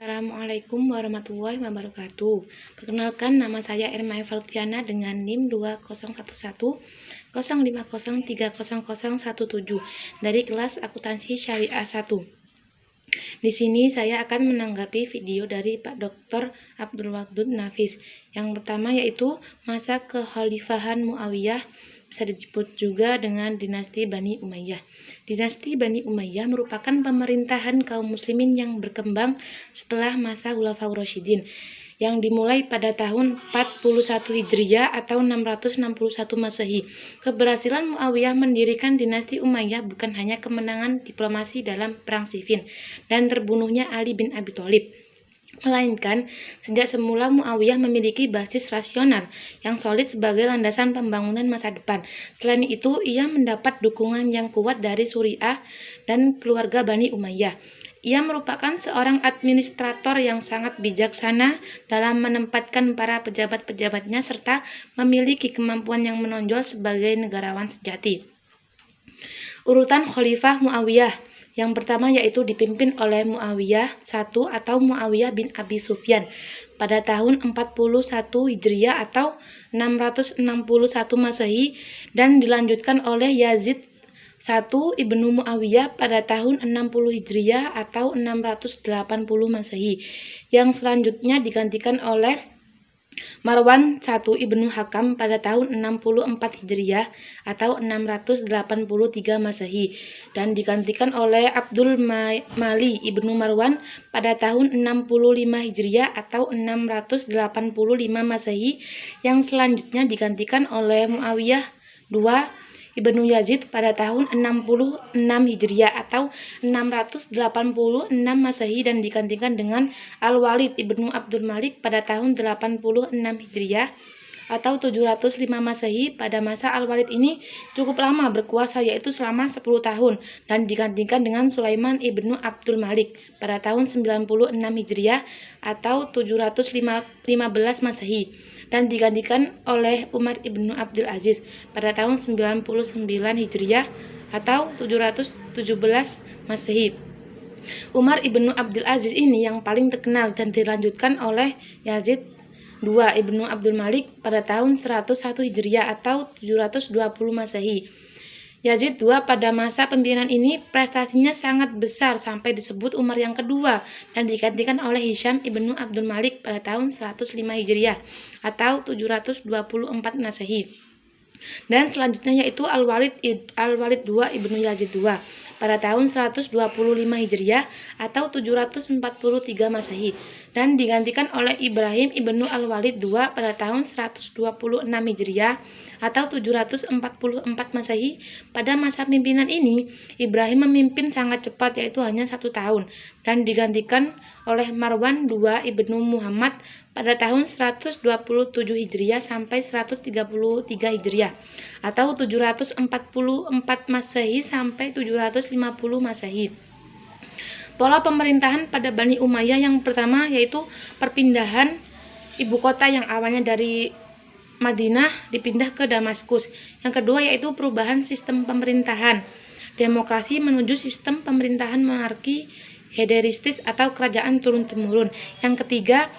Assalamualaikum warahmatullahi wabarakatuh. Perkenalkan, nama saya Irma Evaltiana dengan NIM 201105030017 dari kelas Akuntansi Syariah 1. Di sini saya akan menanggapi video dari Pak Dr. Abdul Wadud Nafis. Yang pertama yaitu masa kekhalifahan Muawiyah, bisa disebut juga dengan dinasti Bani Umayyah. Dinasti Bani Umayyah merupakan pemerintahan kaum muslimin yang berkembang setelah masa Khulafaur Rasyidin yang dimulai pada tahun 41 Hijriah atau 661 Masehi. Keberhasilan Muawiyah mendirikan dinasti Umayyah bukan hanya kemenangan diplomasi dalam perang Siffin dan terbunuhnya Ali bin Abi Thalib, melainkan sejak semula Muawiyah memiliki basis rasional yang solid sebagai landasan pembangunan masa depan. Selain itu, ia mendapat dukungan yang kuat dari Suriah dan keluarga Bani Umayyah. Ia merupakan seorang administrator yang sangat bijaksana dalam menempatkan para pejabat-pejabatnya serta memiliki kemampuan yang menonjol sebagai negarawan sejati. Urutan Khalifah Muawiyah. Yang pertama yaitu dipimpin oleh Muawiyah I atau Muawiyah bin Abi Sufyan pada tahun 41 Hijriah atau 661 Masehi dan dilanjutkan oleh Yazid I Ibnu Muawiyah pada tahun 60 Hijriah atau 680 Masehi, yang selanjutnya digantikan oleh Marwan I Ibnu Hakam pada tahun 64 Hijriah atau 683 Masehi dan digantikan oleh Abdul Mali Ibnu Marwan pada tahun 65 Hijriah atau 685 Masehi, yang selanjutnya digantikan oleh Muawiyah II Ibnu Yazid pada tahun 66 Hijriah atau 686 Masehi dan digantikan dengan Al-Walid Ibnu Abdul Malik pada tahun 86 Hijriah atau 705 Masehi. Pada masa Al-Walid ini cukup lama berkuasa, yaitu selama 10 tahun, dan digantikan dengan Sulaiman Ibnu Abdul Malik pada tahun 96 Hijriah atau 715 Masehi dan digantikan oleh Umar Ibnu Abdul Aziz pada tahun 99 Hijriah atau 717 Masehi. Umar Ibnu Abdul Aziz ini yang paling terkenal dan dilanjutkan oleh Yazid II Ibnu Abdul Malik pada tahun 101 Hijriah atau 720 Masehi. Yazid II pada masa pimpinan ini prestasinya sangat besar sampai disebut Umar yang kedua dan digantikan oleh Hisham Ibnu Abdul Malik pada tahun 105 Hijriah atau 724 Masehi. Dan selanjutnya yaitu Al-Walid II Ibnu Yazid II pada tahun 125 Hijriah atau 743 Masehi dan digantikan oleh Ibrahim Ibnu Al-Walid II pada tahun 126 Hijriah atau 744 Masehi. Pada masa pimpinan ini, Ibrahim memimpin sangat cepat, yaitu hanya 1 tahun, dan digantikan oleh Marwan II Ibnu Muhammad pada tahun 127 Hijriah sampai 133 Hijriah atau 744 Masehi sampai 750 Masehi. Pola pemerintahan pada Bani Umayyah yang pertama yaitu perpindahan ibu kota yang awalnya dari Madinah dipindah ke Damaskus. Yang kedua yaitu perubahan sistem pemerintahan, demokrasi menuju sistem pemerintahan monarki hederistis atau kerajaan turun-temurun. Yang ketiga,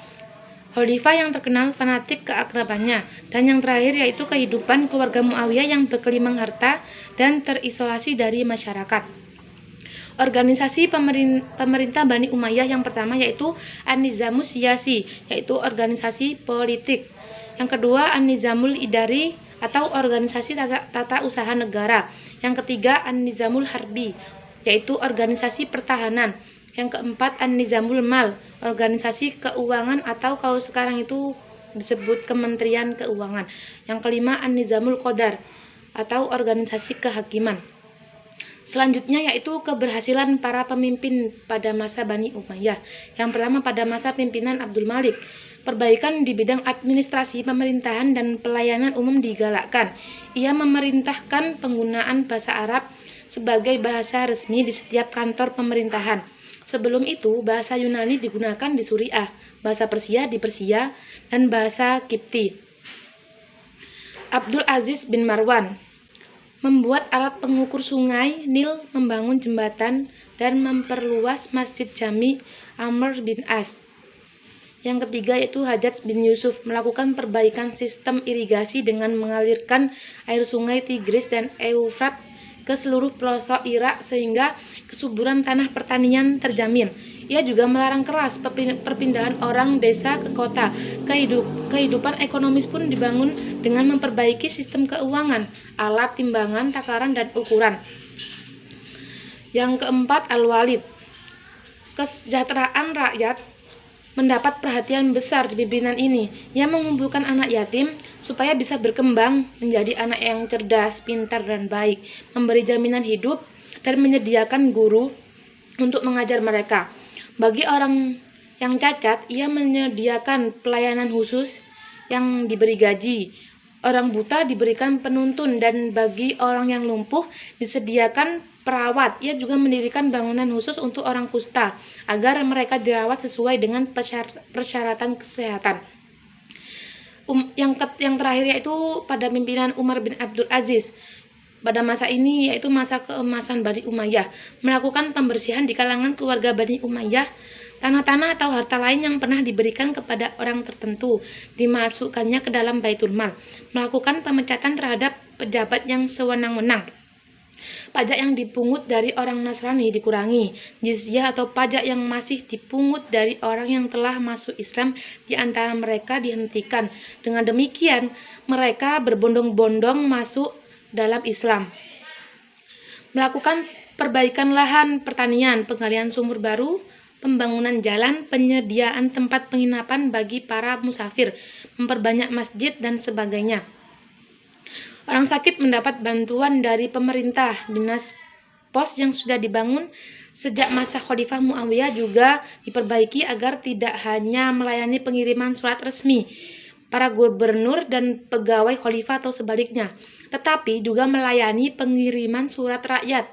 khalifah yang terkenal fanatik keakrabannya. Dan yang terakhir yaitu kehidupan keluarga Muawiyah yang berkelimang harta dan terisolasi dari masyarakat. Organisasi pemerintah Bani Umayyah yang pertama yaitu An-Nizamus Siyasi, yaitu organisasi politik. Yang kedua An-Nizamul Idari atau organisasi tata usaha negara. Yang ketiga An-Nizamul Harbi, yaitu organisasi pertahanan. Yang keempat An-Nizamul Mal, organisasi keuangan atau kalau sekarang itu disebut Kementerian Keuangan. Yang kelima An-Nizamul Qadar atau organisasi kehakiman. Selanjutnya yaitu keberhasilan para pemimpin pada masa Bani Umayyah. Yang pertama pada masa pimpinan Abdul Malik, perbaikan di bidang administrasi, pemerintahan, dan pelayanan umum digalakkan. Ia memerintahkan penggunaan bahasa Arab sebagai bahasa resmi di setiap kantor pemerintahan. Sebelum itu, bahasa Yunani digunakan di Suriah, bahasa Persia di Persia, dan bahasa Kipti. Abdul Aziz bin Marwan membuat alat pengukur sungai Nil, membangun jembatan dan memperluas Masjid Jami Amr bin As. Yang ketiga yaitu Hajjaj bin Yusuf melakukan perbaikan sistem irigasi dengan mengalirkan air sungai Tigris dan Eufrat ke seluruh pelosok Irak sehingga kesuburan tanah pertanian terjamin. Ia juga melarang keras perpindahan orang desa ke kota. Kehidupan ekonomis pun dibangun dengan memperbaiki sistem keuangan, alat timbangan, takaran, dan ukuran. Yang keempat, Al-Walid. Kesejahteraan rakyat mendapat perhatian besar di pimpinan ini. Ia mengumpulkan anak yatim supaya bisa berkembang menjadi anak yang cerdas, pintar, dan baik, memberi jaminan hidup, dan menyediakan guru untuk mengajar mereka. Bagi orang yang cacat, ia menyediakan pelayanan khusus yang diberi gaji. Orang buta diberikan penuntun, dan bagi orang yang lumpuh disediakan perawat. Ia juga mendirikan bangunan khusus untuk orang kusta agar mereka dirawat sesuai dengan persyaratan kesehatan. Yang terakhir yaitu pada pimpinan Umar bin Abdul Aziz. Pada masa ini yaitu masa keemasan Bani Umayyah, melakukan pembersihan di kalangan keluarga Bani Umayyah. Tanah-tanah atau harta lain yang pernah diberikan kepada orang tertentu dimasukkannya ke dalam Baitul Mal, melakukan pemecatan terhadap pejabat yang sewenang-wenang. Pajak yang dipungut dari orang Nasrani dikurangi. Jizyah atau pajak yang masih dipungut dari orang yang telah masuk Islam di antara mereka dihentikan. Dengan demikian, mereka berbondong-bondong masuk dalam Islam. Melakukan perbaikan lahan pertanian, penggalian sumur baru, pembangunan jalan, penyediaan tempat penginapan bagi para musafir, memperbanyak masjid, dan sebagainya. Orang sakit mendapat bantuan dari pemerintah. Dinas pos yang sudah dibangun sejak masa Khalifah Muawiyah juga diperbaiki agar tidak hanya melayani pengiriman surat resmi para gubernur dan pegawai khalifah atau sebaliknya, tetapi juga melayani pengiriman surat rakyat,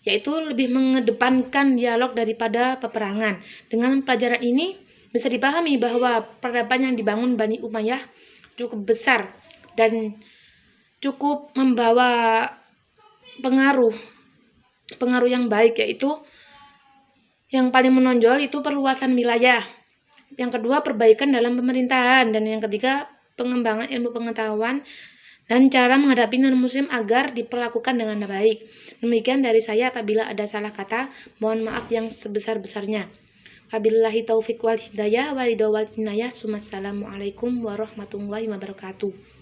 yaitu lebih mengedepankan dialog daripada peperangan. Dengan pelajaran ini bisa dipahami bahwa peradaban yang dibangun Bani Umayyah cukup besar dan cukup membawa pengaruh yang baik, yaitu yang paling menonjol itu perluasan wilayah, yang kedua perbaikan dalam pemerintahan, dan yang ketiga pengembangan ilmu pengetahuan dan cara menghadapi non-muslim agar diperlakukan dengan baik. Demikian dari saya, apabila ada salah kata mohon maaf yang sebesar-besarnya. Wabillahi taufiq wal hidayah wal inayah. Wassalamualaikum warahmatullahi wabarakatuh.